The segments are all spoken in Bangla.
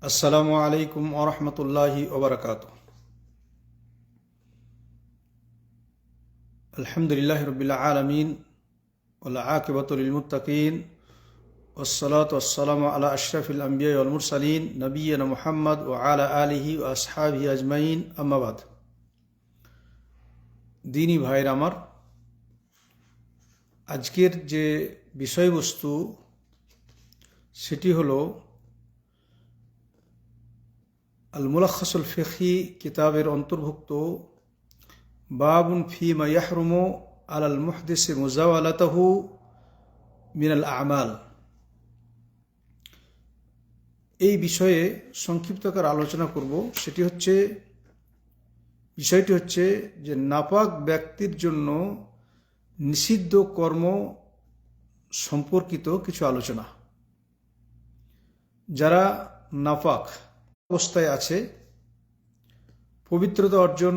আসসালামু আলাইকুম ওরহমতুল্লাহি ওবরাকাত। আলহামদুলিল্লাহ রবিল আলমিন ওয়াল আকিবাতু লিল মুত্তাকিন ওয়াসসালাতু ওয়াসসালামু আলা আশরাফিল আম্বিয়া ওয়াল মুরসালিন নবিয়িনা মুহাম্মদ ওয়া আলা আলিহি ওয়া আসহাবিহি আজমাইন, আম্মা বাদ। দ্বীনী ভাইয়ের আমার, আজকের যে বিষয়বস্তু সেটি হলো আল মুলাখ্খাসুল ফিকহি কিতাবের অন্তর্ভুক্ত বাবুন ফিমা ইয়াহরুমু আলাল মুহদিসি মুজাওয়ালাতুহু মিনাল আমাল। এই বিষয়ে সংক্ষিপ্তকার আলোচনা করব। বিষয়টি হচ্ছে যে নাপাক ব্যক্তির জন্য নিষিদ্ধ কর্ম সম্পর্কিত কিছু আলোচনা। যারা নাপাক অবস্থায় আছে, পবিত্রতা অর্জন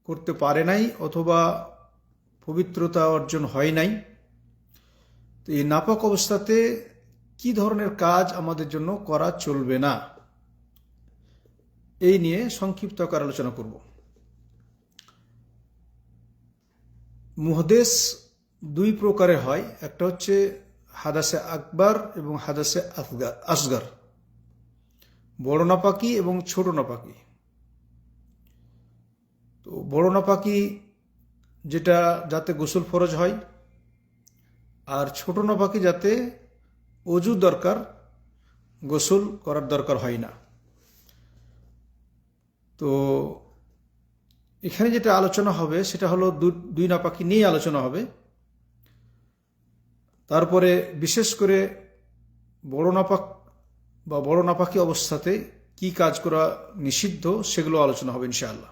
করতে পারে নাই অথবা পবিত্রতা অর্জন হয় নাই, তো এই নাপাক অবস্থাতে কি ধরনের কাজ আমাদের জন্য করা চলবে না, এই নিয়ে সংক্ষিপ্ত আকার আলোচনা করব। মুহদেস দুই প্রকারের হয়, একটা হচ্ছে হাদাসে আকবার এবং হাদাসে আসগার, বড় নাপাকি এবং ছোট নাপাকি। তো বড় নাপাকি যেটা যাতে গোসল ফরজ হয়, আর ছোট নাপাকি যাতে অজু দরকার, গোসল করার দরকার হয় না। তো এখানে যেটা আলোচনা হবে সেটা হলো দুই নাপাকি নিয়ে আলোচনা হবে। তারপরে বিশেষ করে বড় নাপাক বা বড় নাপাকি অবস্থাতে কি কাজ করা নিষিদ্ধ সেগুলো আলোচনা হবে ইনশাআল্লাহ।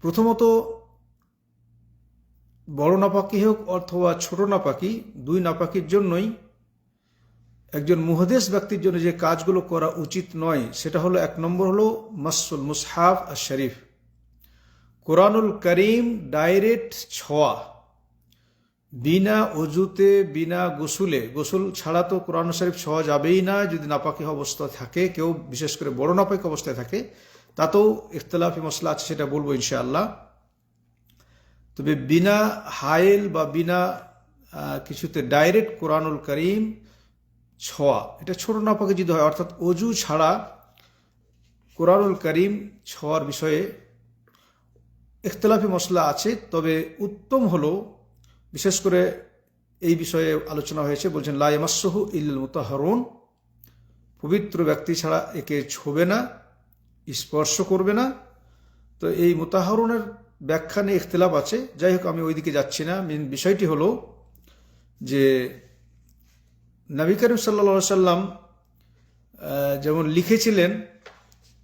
প্রথমত, বড় নাপাকি হোক অথবা ছোট নাপাকি, দুই নাপাকির জন্যই একজন মুহদেস ব্যক্তির জন্য যে কাজগুলো করা উচিত নয় সেটা হলো, এক নম্বর হলো মাসুল মুসহাফ আর শরীফ, কোরআনুল করিম ডাইরেক্ট ছোঁয়া, বিনা অজুতে বিনা গোসলে, গোসল ছাড়া তো কোরআন শরীফ ছোঁয়া যাবেই না যদি নাপাকি অবস্থা থাকে, কেউ বিশেষ করে বড় নাপাকি অবস্থায় থাকে। তাতেও ইখতিলাফি মসলা আছে, সেটা বলবো ইনশাআল্লাহ। তবে বিনা হায়েল বা বিনা কিছুতে ডাইরেক্ট কোরআনুল করিম ছোঁয়া, এটা ছোট নাপাকি যদি হয়, অর্থাৎ অজু ছাড়া কোরআনুল করিম ছোঁয়ার বিষয়ে ইখতিলাফি মসলা আছে। তবে উত্তম হলো, বিশেষ করে এই বিষয়ে আলোচনা হয়েছে, বলছেন লা ইয়ামাসসুহু ইল্লাল মুতাহহারুন, পবিত্র ব্যক্তি ছাড়া একে ছোঁবে না, স্পর্শ করবে না। তো এই মুতাহহারুনের ব্যাখ্যা নিয়ে ইখতিলাফ আছে। যাই হোক, আমি ওইদিকে যাচ্ছি না। মেন বিষয়টি হলো যে নবী করিম সাল্লাল্লাহু আলাইহি সাল্লাম যেমন লিখেছিলেন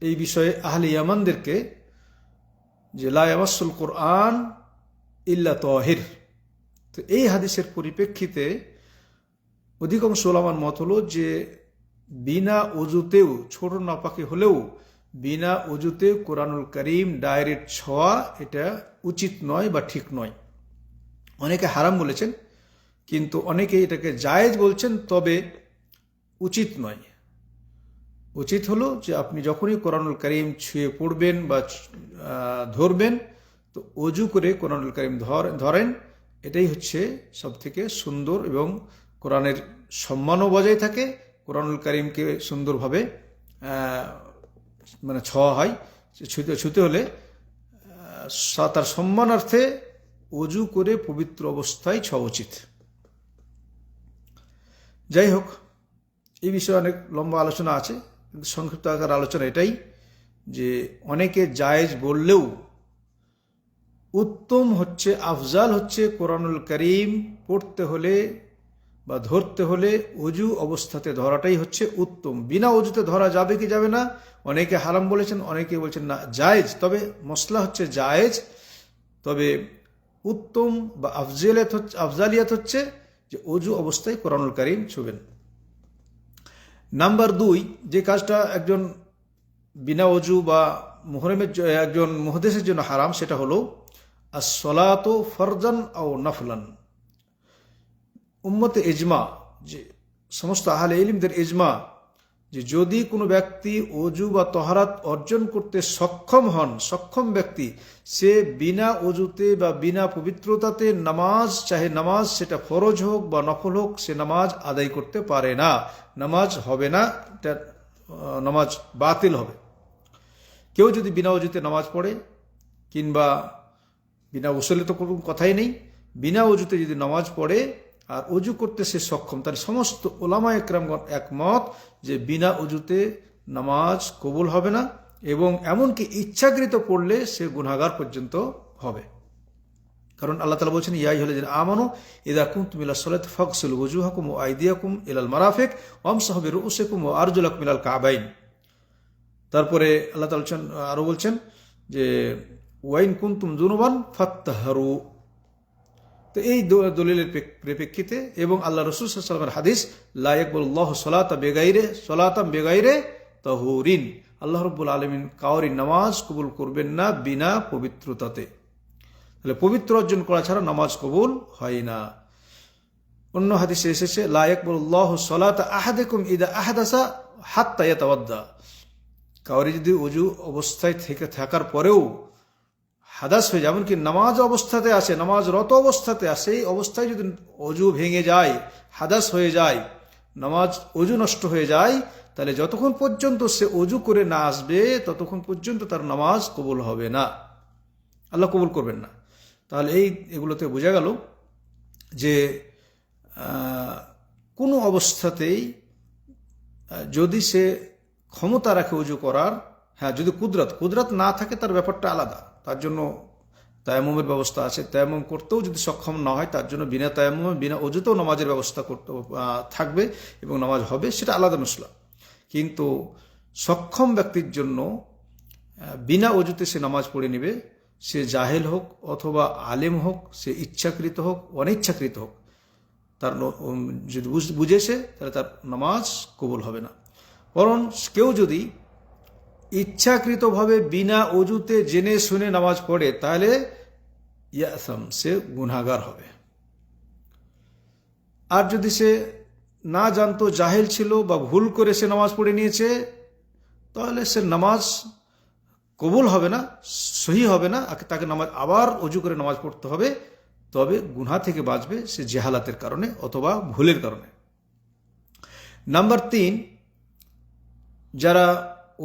এই বিষয়ে আহলে ইয়ামানদেরকে, যে লা ইয়ামাসসুল কুরআন ইল্লা তাহির। তো এই হাদিসের পরিপ্রেক্ষিতে অধিকাংশ উলামার মত হলো যে বিনা অজুতেও, ছোট নাপাকি হলেও বিনা অজুতে কোরআনুল করিম ডাইরেক্ট ছোঁয়া এটা উচিত নয় বা ঠিক নয়। অনেকে হারাম বলেছেন, কিন্তু অনেকে এটাকে জায়েজ বলছেন, তবে উচিত নয়। উচিত হলো যে আপনি যখনই কোরআনুল করিম ছুঁয়ে পড়বেন বা ধরবেন, তো অজু করে কোরআনুল করিম ধরেন, এটাই হচ্ছে সব থেকে সুন্দর, এবং কোরআনের সম্মানও বজায় থাকে। কোরআনুল করিমকে সুন্দরভাবে ছোঁয়া হয়, ছুঁতে হলে তার সম্মানার্থে অজু করে পবিত্র অবস্থায় ছোঁয়া উচিত। যাই হোক, এই বিষয়ে অনেক লম্বা আলোচনা আছে, কিন্তু সংক্ষিপ্ত আকার আলোচনা এটাই যে অনেকে জায়েজ বললেও উত্তম হচ্ছে, আফজাল হচ্ছে কোরআনুল করিম পড়তে হলে বা ধরতে হলে অজু অবস্থাতে ধরাটাই হচ্ছে উত্তম। বিনা অজুতে ধরা যাবে কি যাবে না, অনেকে হারাম বলেছেন, অনেকে বলছেন না জায়েজ। তবে মসলা হচ্ছে জায়েজ, তবে উত্তম বা আফজালিয়াত হচ্ছে যে অজু অবস্থায় কোরআনুল করিম ছুবেন। নাম্বার 2, যে কাজটা একজন বিনা অজু বা একজন মুহদেসের জন্য হারাম, সেটা হলো as-salatu ফারজান আও নাফলান। উম্মতে ইজমা, যে সমস্ত আহলে ইলমদের ইজমা যে যদি কোনো ব্যক্তি অজু বা তহারাত অর্জন করতে সক্ষম হন, সক্ষম ব্যক্তি, সে বিনা অজুতে বা বিনা পবিত্রতাতে নামাজ, চাহে নামাজ সেটা ফরজ হোক বা নফল হোক, সে নামাজ আদায় করতে পারে না, নামাজ হবে না, এটা নামাজ বাতিল হবে। কেউ যদি বিনা অজুতে নামাজ পড়ে, কিংবা বিনা গোসলে তো কোনো কথাই নেই, বিনা অজুতে যদি নামাজ পড়ে আর অজু করতে সে সক্ষম, তার সমস্ত ওলামা একরামগণ একমত যে বিনা অজুতে নামাজ কবুল হবে না, এবং এমনকি ইচ্ছাকৃত পড়লে সে গুনাহগার পর্যন্ত হবে। কারণ আল্লাহ তাআলা বলছেন, ইয়া আইয়ুহাল্লাযীনা আমানু ইযা কুনতুম ইলা সলাতি ফাগসিলু ওজুহাকুম ওয়া আইদিয়াকুম ইলাল মারাফিক ওয়ামসাহু বিরুউসিকুম ওয়া আরজুলাকুম ইলাল কাবাইন। তারপরে আল্লাহ তাআলা আরো বলছেন যে ওয়াইন কুনতুম জুনুবান ফাত্তাহহারু। তো এই দলিলের পরিপ্রেক্ষিতে এবং আল্লাহ রাসূল সাল্লাল্লাহু আলাইহি ওয়াসাল্লামের হাদিস, লা ইয়াকবালুল্লাহু সালাতাম বিগাইরে তাহুরিন, আল্লাহ রাব্বুল আলামিন কাউরি নামাজ কবুল করবেন না বিনা পবিত্রতাতে। তাহলে পবিত্র অর্জন করা ছাড়া নামাজ কবুল হয় না। অন্য হাদিসে এসেছে, লা ইয়াকবালুল্লাহু সালাতা আহাদিকুম ইযা আহদাসা হাত্তা ইয়াতাওয়াদ্দা, কাউরি যদি অজু অবস্থায় থেকে থাকার পরেও হাদাস হয়ে যায়, এমনকি নামাজ অবস্থাতে আছে, নামাজরত অবস্থাতে আছে, এই অবস্থায় যদি অজু ভেঙে যায়, হাদাস হয়ে যায়, নামাজ অজু নষ্ট হয়ে যায়, তাহলে যতক্ষণ পর্যন্ত সে অজু করে না আসবে ততক্ষণ পর্যন্ত তার নামাজ কবুল হবে না, আল্লাহ কবুল করবেন না। তাহলে এগুলোতে বোঝা গেল যে কোনো অবস্থাতেই যদি সে ক্ষমতা রাখে অজু করার, হ্যাঁ যদি কুদরত না থাকে তার ব্যাপারটা আলাদা, তার জন্য তায়াম্মুমের ব্যবস্থা আছে, তায়াম্মুম করতেও যদি সক্ষম না হয় তার জন্য বিনা তায়াম্মুমে বিনা অজুতেও নামাজের ব্যবস্থা করতে থাকবে এবং নামাজ হবে, সেটা আলাদা মশলা। কিন্তু সক্ষম ব্যক্তির জন্য বিনা অজুতে সে নামাজ পড়ে নেবে, সে জাহেল হোক অথবা আলেম হোক, সে ইচ্ছাকৃত হোক অনিচ্ছাকৃত হোক, তার যদি বুঝেছে তাহলে তার নামাজ কবুল হবে না। বরং কেউ যদি ইচ্ছাকৃতভাবে বিনা অজুতে জেনে শুনে নামাজ পড়ে তাহলে ইয়াসাম, সে গুনাহগার হবে। আর যদি সে না জানতো, জাহেল ছিল বা ভুল করে সে নামাজ পড়ে নিয়েছে, তাহলে সে নামাজ কবুল হবে না, সহি হবে না, তাকে নামাজ আবার অজু করে নামাজ পড়তে হবে, তবে গুনাহ থেকে বাঁচবে সে জাহালাতের কারণে অথবা ভুলের কারণে। নাম্বার 3, যারা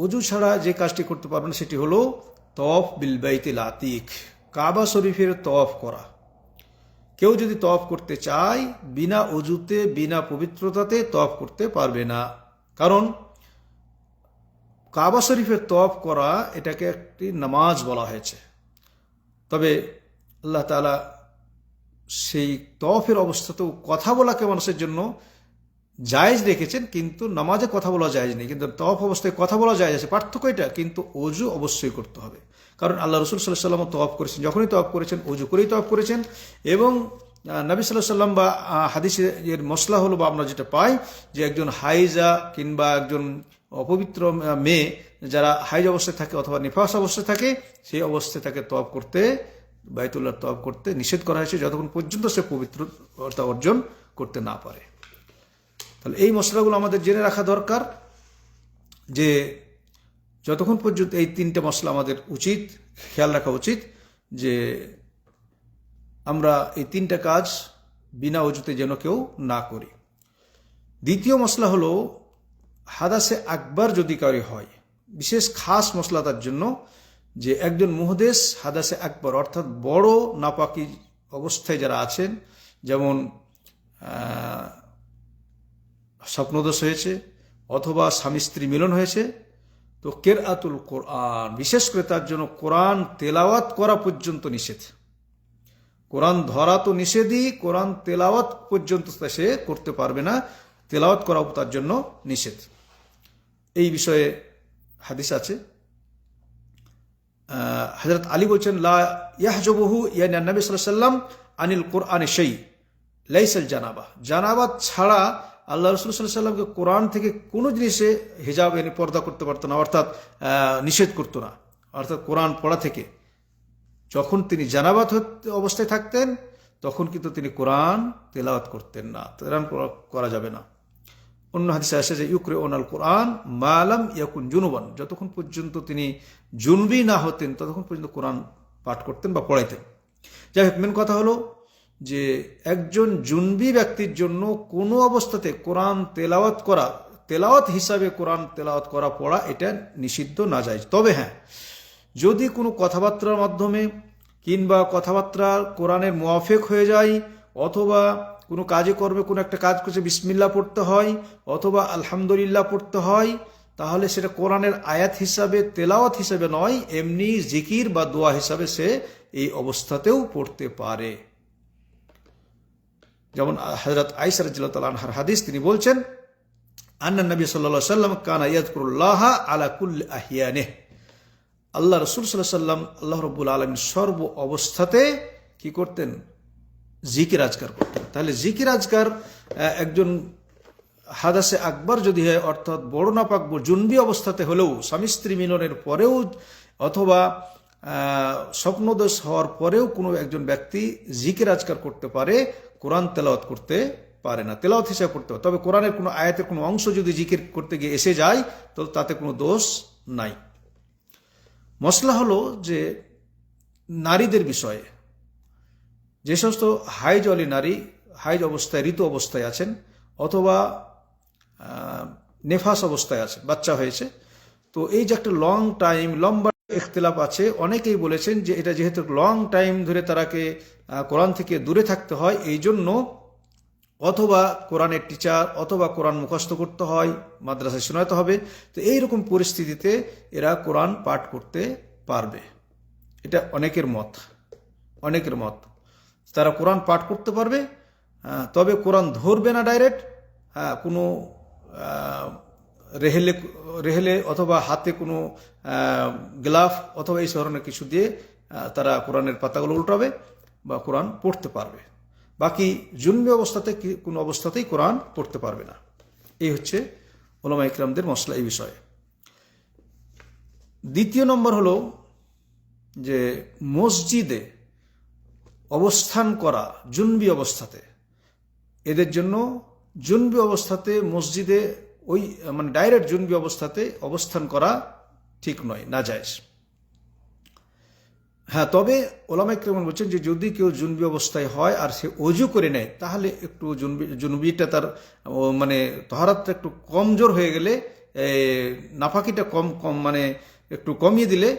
অজু ছাড়া যে কাজটি করতে পারবেন সেটি হলো তওয়াফ বিল বাইতুল আতিক, কাবা শরীফের তওয়াফ করা। কেউ যদি তওয়াফ করতে চায় বিনা অজুতে বিনা পবিত্রতাতে তওয়াফ করতে পারবে না, কারণ কাবা শরীফের তওয়াফ করা এটাকে একটি নামাজ বলা হয়েছে। তবে আল্লাহ তাআলা সেই তওয়াফের অবস্থাতেও কথা বলাকে মানুষের জন্য জায়েজ রেখেছেন, কিন্তু নামাজে কথা বলা জায়েজ নেই, কিন্তু তওয়াফ অবস্থায় কথা বলা জায়েজ আছে। পার্থক্য এটা, কিন্তু অজু অবশ্যই করতে হবে, কারণ আল্লাহ রাসূল সাল্লাল্লাহু আলাইহি ওয়াসাল্লাম তওয়াফ করেছেন, যখনই তওয়াফ করেছেন অজু করেই তওয়াফ করেছেন। এবং নবী সাল্লাল্লাহু আলাইহি ওয়াসাল্লাম বা হাদিসের মশলা হলো, বা আমরা যেটা পাই যে একজন হাইজা কিংবা একজন অপবিত্র মেয়ে যারা হাইজ অবস্থায় থাকে অথবা নিফাস অবস্থায় থাকে, সেই অবস্থায় তাকে তওয়াফ করতে, বাইতুল্লাহ তওয়াফ করতে নিষেধ করা হয়েছে যতক্ষণ পর্যন্ত সে পবিত্রতা অর্জন করতে না পারে। তাহলে এই মশলাগুলো আমাদের জেনে রাখা দরকার, যে যতক্ষণ পর্যন্ত এই 3টে মশলা আমাদের উচিত খেয়াল রাখা উচিত, যে আমরা এই 3টা কাজ বিনা অজুতে যেন কেউ না করি। দ্বিতীয় মশলা হলো হাদাসে আকবার যদি কারি হয়, বিশেষ খাস মশলা তার জন্য, যে একজন মুহদেস হাদাসে আকবর অর্থাৎ বড় নাপাকি অবস্থায় যারা আছেন, যেমন স্বপ্নদোষ হয়েছে অথবা স্বামী স্ত্রী মিলন হয়েছে, তো কেরাতুল কোরআন, বিশেষ করে তার জন্য কোরআন তেলাওয়াত করা পর্যন্ত নিষেধ। কোরআন ধরা তো নিষেধই, কোরআন তেলাওয়াত পর্যন্ত সে করতে পারবে না, তেলাওয়াত করাও তার জন্য নিষেধ। এই বিষয়ে হাদিস আছে, হযরত আলী বলছেন, লা ইয়াহজুবুহু ইয়ানি নবী সাল্লাল্লাহু আলাইহি ওয়াসাল্লাম আনিল কোরআন শাই লাইসাল জানাবা, জানাবাত ছাড়া আল্লাহ রাসূল সাল্লাল্লাহু আলাইহি ওয়াসাল্লামকে কোরআন থেকে কোনো জিনিসে হিজাব এনে পর্দা করতে পারতো না, অর্থাৎ নিষেধ করতো না, অর্থাৎ কোরআন পড়া থেকে। যখন তিনি জানাবাত অবস্থায় থাকতেন তখন কিন্তু তিনি কোরআন তেলাওয়াত করতেন না, তেলাওয়াত করা যাবে না। অন্য হাদিসে আসে যে ইউকরিউনাল কোরআন মা লাম ইয়াকুন জুনুবান, যতক্ষণ পর্যন্ত তিনি জুনবি না হতেন ততক্ষণ পর্যন্ত কোরআন পাঠ করতেন বা পড়াইতেন। যাই হোক, মেন কথা হলো যে একজন জুনবি ব্যক্তির জন্য কোনো অবস্থাতে কোরআন তেলাওয়াত হিসাবে কোরআন তেলাওয়াত করা পড়া এটা নিষিদ্ধ, নাজায়েজ। তবে হ্যাঁ, যদি কোনো কথাবার্তার মাধ্যমে কিংবা কথাবার্তা কোরআনের মুয়াফিক হয়ে যায়, অথবা কোনো কাজে কর্মে কোনো একটা কাজ করছে বিসমিল্লাহ পড়তে হয় অথবা আলহামদুলিল্লাহ পড়তে হয়, তাহলে সেটা কোরআনের আয়াত হিসাবে তেলাওয়াত হিসাবে নয়, এমনি জিকির বা দোয়া হিসাবে সে এই অবস্থাতেও পড়তে পারে। যেমন হযরত আয়েশা রাদিয়াল্লাহু তাআলা আনহার হাদিস, তিনি বলছেন আন্না নবী সাল্লাল্লাহু আলাইহি ওয়াসাল্লাম কানা ইয়াযকুরুল্লাহ আলা কুল্লি আহিয়ানিহি, আল্লাহ রাসূল সাল্লাল্লাহু আলাইহি ওয়াসাল্লাম আল্লাহ রাব্বুল আলামিন সর্ব অবস্থাতে কি করতেন? জিকির আজকার করতেন। তাহলে জিকির আজকার একজন হাদাসে আকবার যদি হয়, অর্থাৎ বড় নাপাক জুনবি অবস্থাতে হলেও, স্বামী স্ত্রী মিলনের পরেও অথবা স্বপ্নদোষ হওয়ার পরেও কোনো একজন ব্যক্তি জিকির আজকার করতে পারে, কোরআন তেলাওয়াত করতে পারে না, তেলাওয়াত হিসাবে করতে পারে। তবে কোরআনের কোনো আয়াতের কোনো অংশ যদি জিকির করতে গিয়ে এসে যায় তো তাতে কোনো দোষ নাই। মসলা হলো যে নারীদের বিষয়ে, যে সমস্ত হাইজ অলি নারী হাইজ অবস্থায় ঋতু অবস্থায় আছেন অথবা নেফাস অবস্থায় আছে, বাচ্চা হয়েছে, তো এই যে একটা লং টাইম, লম্বা ইখতিলাফ আছে। অনেকেই বলেছেন যে এটা যেহেতু লং টাইম ধরে তারাকে কোরআন থেকে দূরে থাকতে হয়, এই জন্য অথবা কোরআনের টিচার অথবা কোরআন মুখস্থ করতে হয়, মাদ্রাসায় শোনাতে হবে। তো এইরকম পরিস্থিতিতে এরা কোরআন পাঠ করতে পারবে, এটা অনেকের মত। তারা কোরআন পাঠ করতে পারবে, তবে কোরআন ধরবে না ডাইরেক্ট, কোনো রেহেলে অথবা হাতে কোনো গ্লাভ অথবা এই ধরনের কিছু দিয়ে তারা কোরআনের পাতাগুলো উল্টাবে বা কোরআন পড়তে পারবে। বাকি জুনবি অবস্থাতে কোনো অবস্থাতেই কোরআন পড়তে পারবে না। এই হচ্ছে উলামা ইকরামদের মসলা এই বিষয়ে। দ্বিতীয় নম্বর হলো যে মসজিদে অবস্থান করা জুনবি অবস্থাতে, এদের জন্য জুনবি অবস্থাতে মসজিদে ওই মানে ডাইরেক্ট জুনবি অবস্থাতে অবস্থান করা ঠিক নয়, নাজায়েজ। হ্যাঁ, তবে ওলামা ইকরাম বলছেন যে যদি কেউ জুনবি অবস্থায় হয় আর সে ওযু করে নেয়, তাহলে একটু জুনবিটা তার মানে তহারাতটা একটু কমজোর হয়ে গেলে, নাফাকিটা কম মানে একটু কমিয়ে দিলে,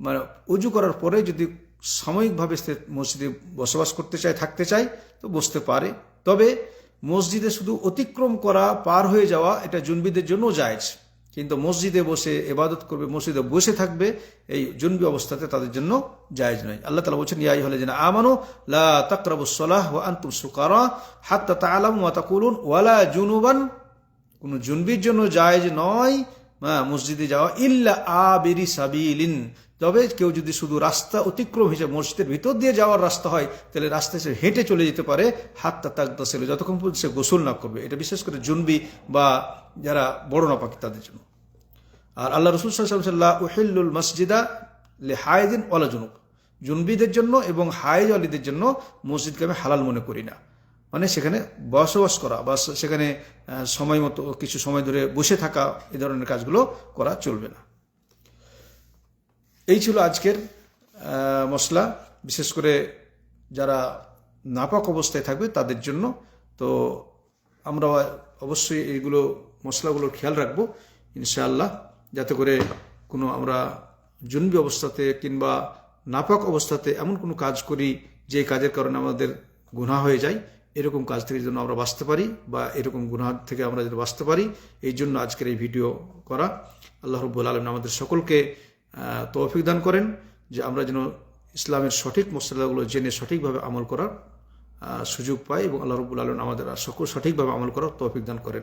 মানে ওযু করার পরে যদি সাময়িকভাবে সে মসজিদে বসবাস করতে চায়, থাকতে চায়, তো বসতে পারে। তবে মসজিদে শুধু অতিক্রম করা, পার হয়ে যাওয়া, এটা জুনবিদের জন্য জায়েজ, কিন্তু মসজিদে বসে ইবাদত করবে, মসজিদে বসে থাকবে, এই জুনবি অবস্থাতে তাদের জন্য জায়েজ নয়। আল্লাহ তাআলা বলেছেন ইয়া আইয়ুহাল্লাযিনা আমানু লা তাকরাবুস সালাহ ওয়া আনতুম সুকারা হাত্তা তা'লামু মা তাকুলুন ওয়ালা জুনুবান, কোন জুনবির জন্য জায়েজ নয় মসজিদে যাওয়া, ইল্লা আবিরি সাবিলিন, তবে কেউ যদি শুধু রাস্তা অতিক্রম হিসেবে মসজিদের ভিতর দিয়ে যাওয়ার রাস্তা হয়, তাহলে রাস্তায় সে হেঁটে চলে যেতে পারে, হাত্তা তাগতাসিল, যতক্ষণ পর্যন্ত সে গোসল না করবে। এটা বিশেষ করে জুনবি বা যারা বড় নাপাকি তাদের জন্য। আর আল্লাহ রাসূল সাল্লাল্লাহু আলাইহি ওয়াসাল্লাম উহিল্লুল মসজিদা লিহাইদিন ওয়ালা জুনুব, জুনবিদের জন্য এবং হাইজ ওয়ালিদের জন্য মসজিদকে আমি হালাল মনে করি না, মানে সেখানে বসবাস করা বা সেখানে সময় মতো কিছু সময় ধরে বসে থাকা, এই ধরনের কাজগুলো করা চলবে না। এই ছিল আজকের মসলা, বিশেষ করে যারা নাপাক অবস্থায় থাকবে তাদের জন্য। তো আমরা অবশ্যই এইগুলো মসলাগুলোর খেয়াল রাখবো ইনশাআল্লাহ, যাতে করে কোনো আমরা জুনবি অবস্থাতে কিংবা নাপাক অবস্থাতে এমন কোনো কাজ করি যে কাজের কারণে আমাদের গুনাহ হয়ে যায়, এরকম কাজ থেকে যেন আমরা বাঁচতে পারি বা এরকম গুনাহ থেকে আমরা যেন বাঁচতে পারি, এই জন্য আজকের এই ভিডিও করা। আল্লাহ রাব্বুল আলামিন আমাদের সকলকে তৌফিক দান করেন যে আমরা যেন ইসলামের সঠিক মসলাগুলো জেনে সঠিকভাবে আমল করার সুযোগ পাই এবং আল্লাহ রাব্বুল আলামিন আমাদের সকল সঠিকভাবে আমল করার তৌফিক দান করেন।